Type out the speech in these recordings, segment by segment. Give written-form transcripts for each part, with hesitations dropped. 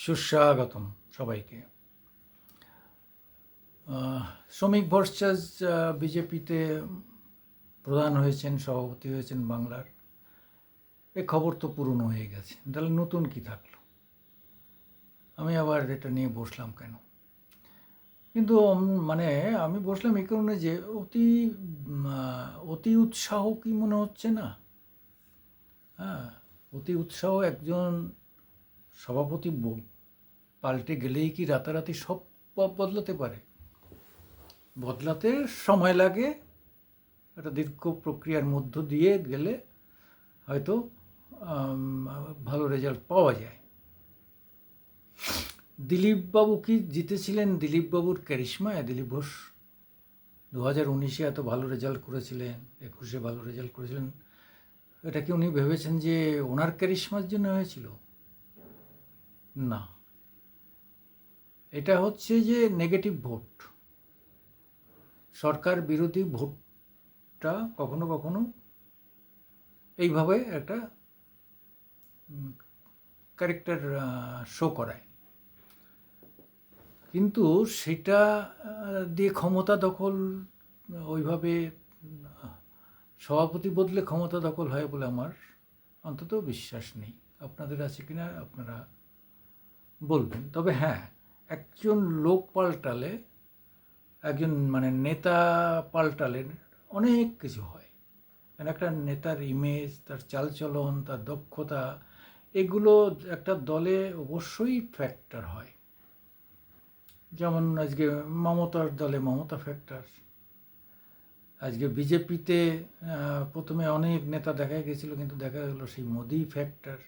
সুস্বাগতম সবাইকে। শ্রমিক ভরসাস বিজেপিতে প্রধান হয়েছেন, সভাপতি হয়েছেন বাংলার। এই খবর তো পুরনো হয়ে গেছে, তাহলে নতুন কি থাকলো? আমি আবার এটা নিয়ে বসলাম কেন? কিন্তু মানে আমি বসলাম এই কারণে যে অতি উৎসাহ কি মনে হচ্ছে না? হ্যাঁ, অতি উৎসাহ একজন সভাপতি পাল্টে গেলেই কি রাতারাতি সব বদলাতে পারে? বদলাতে সময় লাগে, একটা দীর্ঘ প্রক্রিয়ার মধ্য দিয়ে গেলে হয়তো ভালো রেজাল্ট পাওয়া যায়। দিলীপবাবু কি জিতেছিলেন দিলীপবাবুর ক্যারিশমায়? দিলীপ ঘোষ 2019-এ এত ভালো রেজাল্ট করেছিলেন, 21-এ ভালো রেজাল্ট করেছিলেন, এটা কি উনি ভেবেছেন যে ওনার ক্যারিশমার জন্য হয়েছিল? না, এটা হচ্ছে যে নেগেটিভ ভোট, সরকার বিরোধী ভোটটা কখনো কখনো এইভাবে একটা ক্যারেক্টার শো করায়। কিন্তু সেটা দিয়ে ক্ষমতা দখল ওইভাবে সভাপতি বদলে ক্ষমতা দখল হয় বলে আমার অন্তত বিশ্বাস নেই। আপনাদের আছে কিনা আপনারা বলবেন। তবে হ্যাঁ, একজন লোক পাল্টালে, একজন মানে নেতা পাল্টালে অনেক কিছু হয়। মানে একটা নেতার ইমেজ, তার চালচলন, তার দক্ষতা, এগুলো একটা দলে অবশ্যই ফ্যাক্টর হয়। যেমন আজকে মমতার দলে মমতা ফ্যাক্টর। আজকে বিজেপিতে প্রথমে অনেক নেতা দেখা গেছিল, কিন্তু দেখা গেলো সেই মোদি ফ্যাক্টর।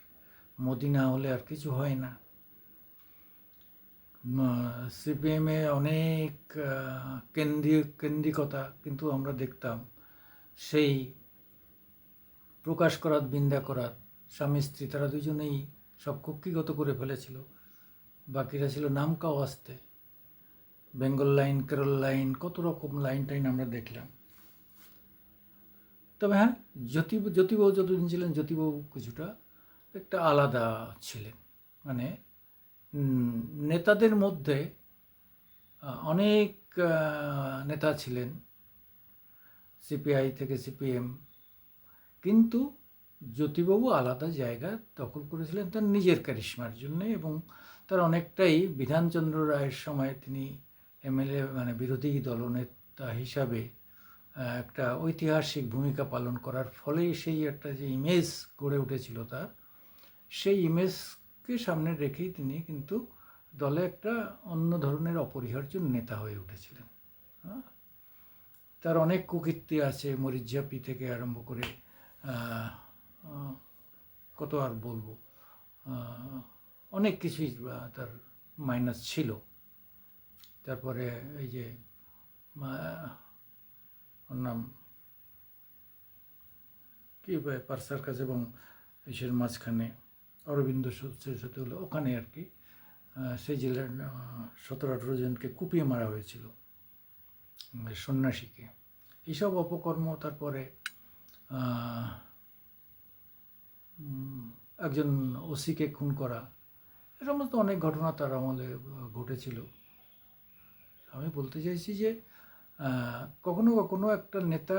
মোদি না হলে আর কিছু হয় না। সিপিএমে অনেক কেন্দ্রিকতা, কিন্তু আমরা দেখতাম সেই প্রকাশ করাত, বিন্দা করাত, স্বামী স্ত্রী, তারা দুজনেই সব কুক্ষিগত করে ফেলেছিল। বাকিরা ছিল নামকা ওয়াস্তে। বেঙ্গল লাইন, কেরল লাইন, কত রকম লাইন টাইন আমরা দেখলাম। তবে হ্যাঁ, জ্যোতিবাবু যতদিন ছিলেন, জ্যোতিবাবু কিছুটা একটা আলাদা ছিলেন। মানে নেতাদের মধ্যে অনেক নেতা ছিলেন, সিপিআই থেকে সিপিএম, কিন্তু জ্যোতিবাবু আলাদা জায়গা দখল করেছিলেন তার নিজের ক্যারিশমার জন্য। এবং তার অনেকটাই বিধানচন্দ্র রায়ের সময় তিনি এমএলএ মানে বিরোধী দলনেতা হিসাবে একটা ঐতিহাসিক ভূমিকা পালন করার ফলেই সেই একটা যে ইমেজ গড়ে উঠেছিল তার, সেই ইমেজকে সামনে রেখেই তিনি কিন্তু দলে একটা অন্য ধরনের অপরিহার্য নেতা হয়ে উঠেছিলেন। তার অনেক কুকীর্তি আছে, মরিচঝাপি থেকে আরম্ভ করে কত আর বলবো, অনেক কিছুই তার মাইনাস ছিল। তারপরে এই যে ওর নাম কি, পার্সার কাজ এবং এসের মাঝখানে অরবিন্দ সাথে হলো, ওখানে আর কি সেই জেলার 17-18 জনকে কুপিয়ে মারা হয়েছিল, সন্ন্যাসীকে। এইসব অপকর্ম, তারপরে একজন ওসিকে খুন করা, এ সমস্ত অনেক ঘটনা তার আমলে ঘটেছিল। আমি বলতে চাইছি যে কখনো কখনো একটা নেতা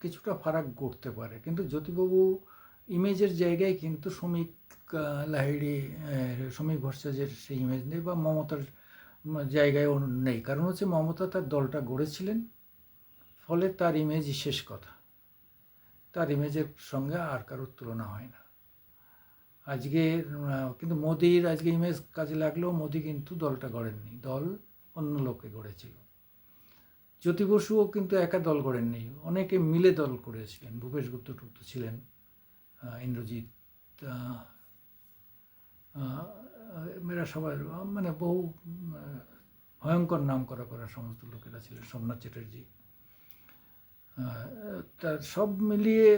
কিছুটা ফারাক করতে পারে, কিন্তু জ্যোতিবাবু ইমেজের জায়গায় কিন্তু শ্রমিক লাহিড়ী, শ্রমিক ভট্টাচার্যের সেই ইমেজ নেই, বা মমতার জায়গায়ও নেই। কারণ হচ্ছে মমতা তার দলটা গড়েছিলেন, ফলে তার ইমেজই শেষ কথা, তার ইমেজের সঙ্গে আর কারোর তুলনা হয় না। আজকে কিন্তু মোদির আজকে ইমেজ কাজে লাগলেও মোদি কিন্তু দলটা গড়েননি, দল অন্য লোকে গড়েছিল। জ্যোতি বসুও কিন্তু একা দল গড়েননি, অনেকে মিলে দল করেছিলেন। ভূপেশ গুপ্ত টুপ্ত ছিলেন, ইন্দ্রজিৎ, মেয়েরা সবাই মানে বহু ভয়ঙ্কর নাম করা সমস্ত লোকেরা ছিলেন, সোমনাথ চ্যাটার্জি। তা সব মিলিয়ে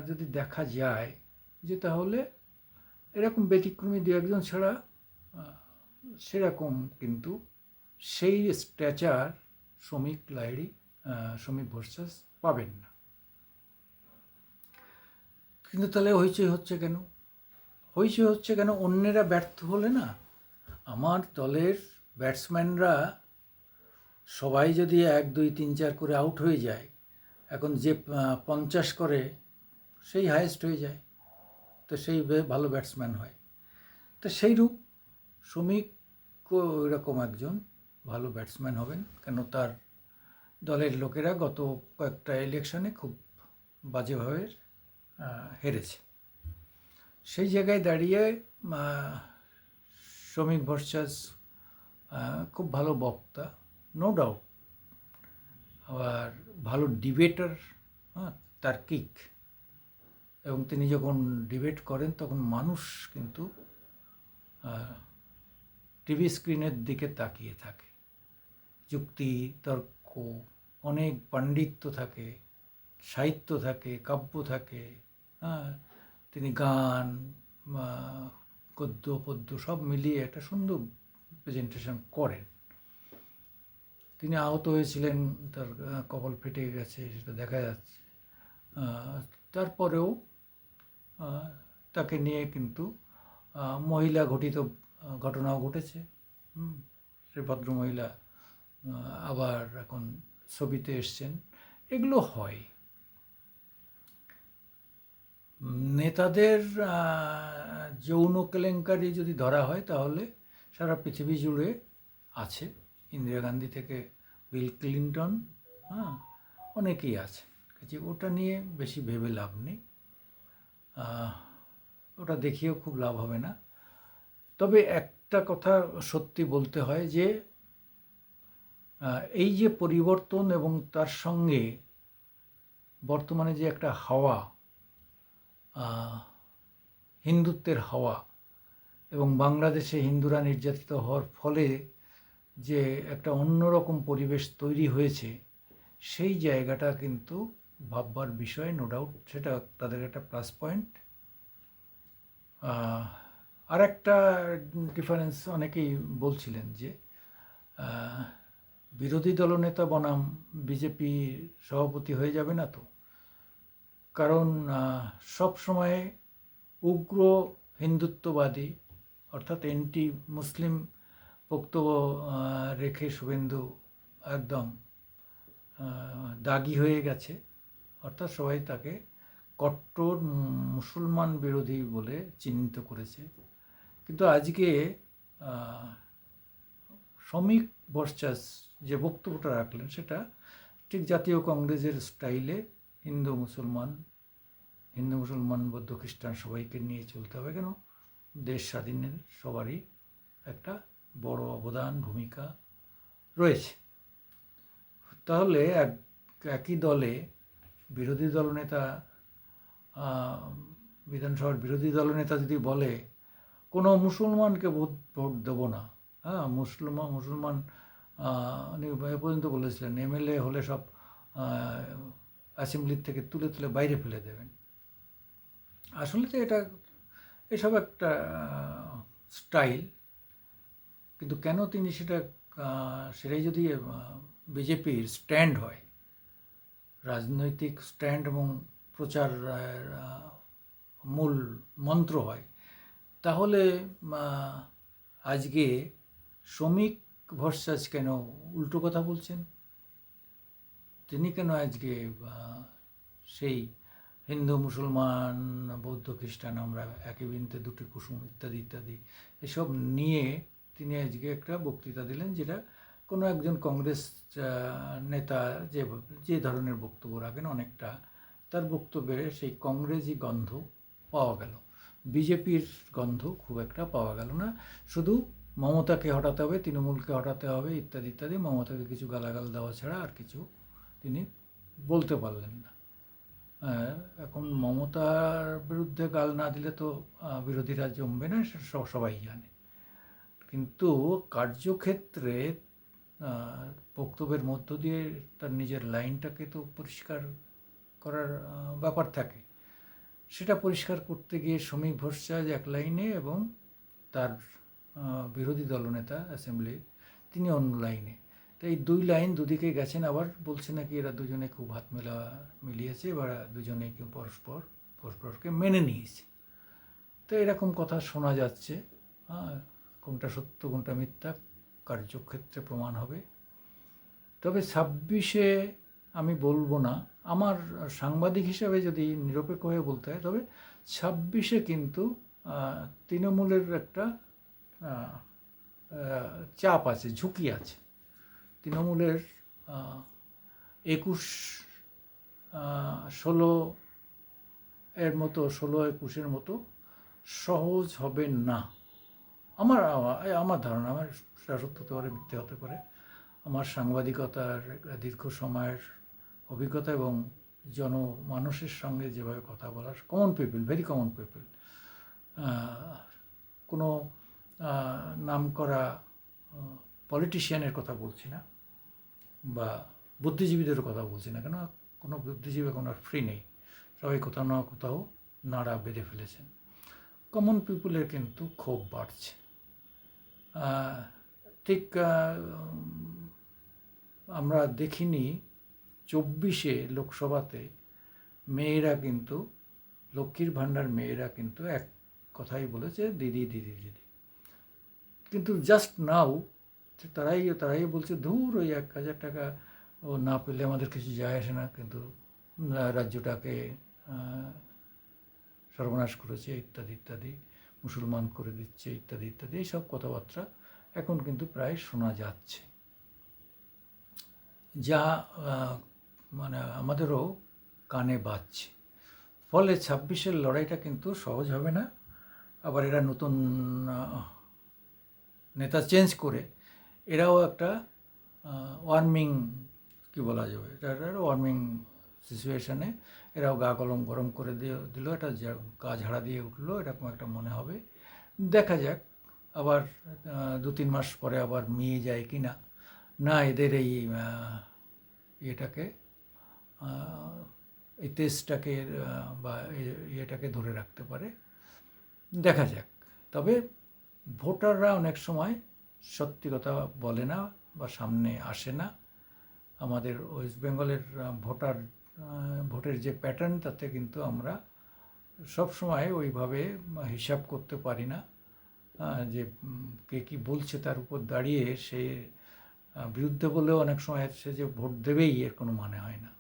যদি দেখা যায় যে তাহলে এরকম ব্যতিক্রমী দু একজন ছাড়া সেরকম কিন্তু সেই স্ট্যাচার শ্রমিক লাহিড়ী, শ্রমিক ভট্টাচার্য পাবেন না। কিন্তু তাহলে হইচই হচ্ছে কেন? হইচই হচ্ছে কেন? অন্যেরা ব্যর্থ হলে না, আমার দলের ব্যাটসম্যানরা সবাই যদি 1, 2, 3, 4 করে আউট হয়ে যায়, এখন যে 50 করে সেই হায়েস্ট হয়ে যায়, তো সেই ভালো ব্যাটসম্যান হয়। তো সেইরূপ শ্রমিকও ওইরকম একজন ভালো ব্যাটসম্যান হবেন, কেন তার দলের লোকেরা গত কয়েকটা ইলেকশনে খুব বাজেভাবে হেরেছে। সেই জায়গায় দাঁড়িয়ে শ্রমিক ভট্টাচার্য খুব ভালো বক্তা, নো ডাউট, আবার ভালো ডিবেটার, তার্কিক, এবং তিনি যখন ডিবেট করেন তখন মানুষ কিন্তু টিভি স্ক্রিনের দিকে তাকিয়ে থাকে। যুক্তি, তর্ক, অনেক পাণ্ডিত্য থাকে, সাহিত্য থাকে, কাব্য থাকে, হ্যাঁ, তিনি গান, গদ্য পদ্য সব মিলিয়ে একটা সুন্দর প্রেজেন্টেশন করেন। তিনি আহত হয়েছিলেন, তার কপাল ফেটে গেছে, সেটা দেখা যাচ্ছে। তারপরেও তাকে নিয়ে কিন্তু মহিলা ঘটিত ঘটনাও ঘটেছে। সে ভদ্রমহিলা আবার এখন ছবিতে এসছেন, এগুলো হয়। নেতাদের যৌন কেলেঙ্কারি যদি ধরা হয় তাহলে সারা পৃথিবী জুড়ে আছে, ইন্দিরা গান্ধী থেকে বিল ক্লিন্টন, অনেকেই আছে। কাজে ওটা নিয়ে বেশি ভেবে লাভ নেই, ওটা দেখিয়েও খুব লাভ হবে না। তবে একটা কথা সত্যি বলতে হয় যে এই যে পরিবর্তন এবং তার সঙ্গে বর্তমানে যে একটা হাওয়া, হিন্দুত্বের হাওয়া, এবং বাংলাদেশে হিন্দুরা নির্যাতিত হওয়ার ফলে যে একটা অন্যরকম পরিবেশ তৈরি হয়েছে, সেই জায়গাটা কিন্তু ভাববার বিষয়, নো ডাউট, সেটা তাদের একটা প্লাস পয়েন্ট। আর একটা ডিফারেন্স অনেকেই বলছিলেন যে বিরোধী দলনেতা বনাম বিজেপি সভাপতি হয়ে যাবে না তো, কারণ সব সময় উগ্র হিন্দুত্ববাদী অর্থাৎ এন্টি মুসলিম বক্তব্য রেখে শুভেন্দু একদম দাগি হয়ে গেছে, অর্থাৎ সবাই তাকে কট্টর মুসলমান বিরোধী বলে চিহ্নিত করেছে। কিন্তু আজকে শ্রমিক ভট্টাচার্য যে বক্তব্যটা রাখলেন সেটা ঠিক জাতীয় কংগ্রেসের স্টাইলে হিন্দু মুসলমান বৌদ্ধ খ্রিস্টান সবাইকে নিয়ে চলতে হবে, কেন দেশ স্বাধীনের সবারই একটা বড় অবদান, ভূমিকা রয়েছে। তাহলে একই দলে বিরোধী দলনেতা, বিধানসভার বিরোধী দলনেতা যদি বলে কোনো মুসলমানকে ভোট দেবো না, মুসলমান উনি এ পর্যন্ত বলেছিলেন এমএলএ হলে সব অ্যাসেম্বলির থেকে তুলে তুলে বাইরে ফেলে দেবেন। আসলে তো এসব একটা স্টাইল, কিন্তু কেন তিনি সেটাই যদি বিজেপির স্ট্যান্ড হয়, রাজনৈতিক স্ট্যান্ড এবং প্রচার মূল মন্ত্র হয়, তাহলে আজকে শ্রমিক ভট্টাচার্য কেন উল্টো কথা বলছেন? তিনি কেন আজকে সেই হিন্দু মুসলমান বৌদ্ধ খ্রিস্টান আমরা একই বৃন্তে দুটি কুসুম ইত্যাদি ইত্যাদি এসব নিয়ে তিনি আজকে একটা বক্তৃতা দিলেন, যেটা কোনো একজন কংগ্রেস নেতা যে ধরনের বক্তব্য রাখেন অনেকটা তার বক্তব্যে সেই কংগ্রেসি গন্ধ পাওয়া গেল, বিজেপির গন্ধ খুব একটা পাওয়া গেল না। শুধু মমতাকে হটাতে হবে, তৃণমূলকে হটাতে হবে ইত্যাদি ইত্যাদি, মমতাকে কিছু গালাগাল দেওয়া ছাড়া আর কিছু তিনি বলতে পারলেন না। এখন মমতার বিরুদ্ধে গাল না দিলে তো বিরোধীরা জমবে না, সেটা সবাই জানে। কিন্তু কার্যক্ষেত্রে বক্তব্যের মধ্য দিয়ে তার নিজের লাইনটাকে তো পরিষ্কার করার ব্যাপার থাকে। সেটা পরিষ্কার করতে গিয়ে শ্রমিক ভট্টাচার্য এক লাইনে এবং তার বিরোধী দলনেতা অ্যাসেম্বলির তিনি অন্য লাইনে। তো এই দুই লাইন দুদিকে গেছেন, আবার বলছে নাকি এরা দুজনে খুব হাত মিলিয়েছে, এবার দুজনে কেউ পরস্পরকে মেনে নিয়েছে। তো এরকম কথা শোনা যাচ্ছে। কোনটা সত্য কোনটা মিথ্যা কার্যক্ষেত্রে প্রমাণ হবে। তবে 26-এ আমি বলবো না, আমার সাংবাদিক হিসাবে যদি নিরপেক্ষ হয়ে বলতে হয়, তবে 26-এ কিন্তু তৃণমূলের একটা আহ, চাপ আছে, ঝুঁকি আছে। তৃণমূলের 21, 16 এর মতো, 16-21-এর মতো সহজ হবে না। আমার আমার ধারণা, আমার সত্য হতে পারে, মিথ্যে হতে পারে। আমার সাংবাদিকতার দীর্ঘ সময়ের অভিজ্ঞতা এবং জনমানুষের সঙ্গে যেভাবে কথা বলার, common people, very common people, কোনো নামকরা পলিটিশিয়ানের কথা বলছি না, বা বুদ্ধিজীবীদের কথা বলছি না, কেন কোনো বুদ্ধিজীবী এখন আর ফ্রি নেই, সবাই কোথাও না কোথাও নাড়া বেঁধে ফেলেছেন। কমন পিপলের কিন্তু ক্ষোভ বাড়ছে। ঠিক আমরা দেখিনি 24-এ লোকসভাতে মেয়েরা কিন্তু, লক্ষ্মীর ভাণ্ডার মেয়েরা কিন্তু এক কথাই বলেছে, দিদি দিদি দিদি। কিন্তু জাস্ট নাও তারাই বলছে, ধুর ওই 1,000 টাকা ও না পেলে আমাদের কিছু যায় আসে না, কিন্তু রাজ্যটাকে সর্বনাশ করেছে ইত্যাদি ইত্যাদি, মুসলমান করে দিচ্ছে ইত্যাদি ইত্যাদি, এইসব কথাবার্তা এখন কিন্তু প্রায় শোনা যাচ্ছে, যা মানে আমাদেরও কানে বাজছে। ফলে 26-এর লড়াইটা কিন্তু সহজ হবে না। আবার এরা নতুন নেতা চেঞ্জ করে এরাও একটা ওয়ার্মিং, কি বলা যাবে, এটা ওয়ার্মিং সিচুয়েশানে এরাও গা কলম গরম করে দিল, এটা গা ঝাড়া দিয়ে উঠলো, এরকম একটা মনে হবে। দেখা যাক আবার 2-3 মাস পরে আবার মিয়ে যায় কি না, না এদের এই ইয়েটাকে, এই তেজটাকে বা ইয়েটাকে ধরে রাখতে পারে, দেখা যাক। তবে ভোটাররা অনেক সময় সত্যি কথা বলে না বা সামনে আসে না। আমাদের ওয়েস্ট বেঙ্গলের ভোটের যে প্যাটার্ন, তাতে কিন্তু আমরা সব সময় ওইভাবে হিসাব করতে পারি না, যে কে কী বলছে তার উপর দাঁড়িয়ে সে বিরুদ্ধে বলেও অনেক সময় সে যে ভোট দেবেই এর কোনো মানে হয় না।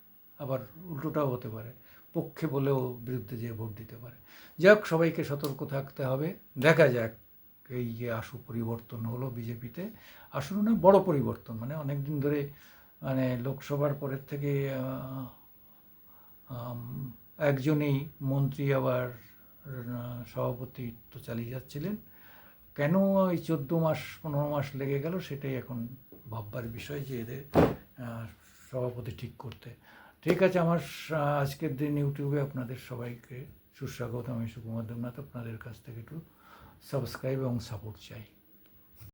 আবার উল্টোটাও হতে পারে, পক্ষে বলেও বিরুদ্ধে যে ভোট দিতে পারে। যাক, সবাইকে সতর্ক থাকতে হবে। দেখা যাক এই যে আশু পরিবর্তন হলো বিজেপিতে, আসলে না বড় পরিবর্তন, মানে অনেক দিন ধরে, মানে লোকসভার পরের থেকে একজনই মন্ত্রী আবার সভাপতিত্ব চালিয়ে যাচ্ছিলেন। কেন এই 14 মাস 15 মাস লেগে গেল, সেটাই এখন ভাববার বিষয়, যে এদের সভাপতি ঠিক করতে। ঠিক আছে, আমার আজকের দিন ইউটিউবে আপনাদের সবাইকে সুস্বাগত। আমি সুকুমার দেবনাথ, আপনাদের কাছ থেকে একটু সাবস্ক্রাইব এবং সাপোর্ট চাই।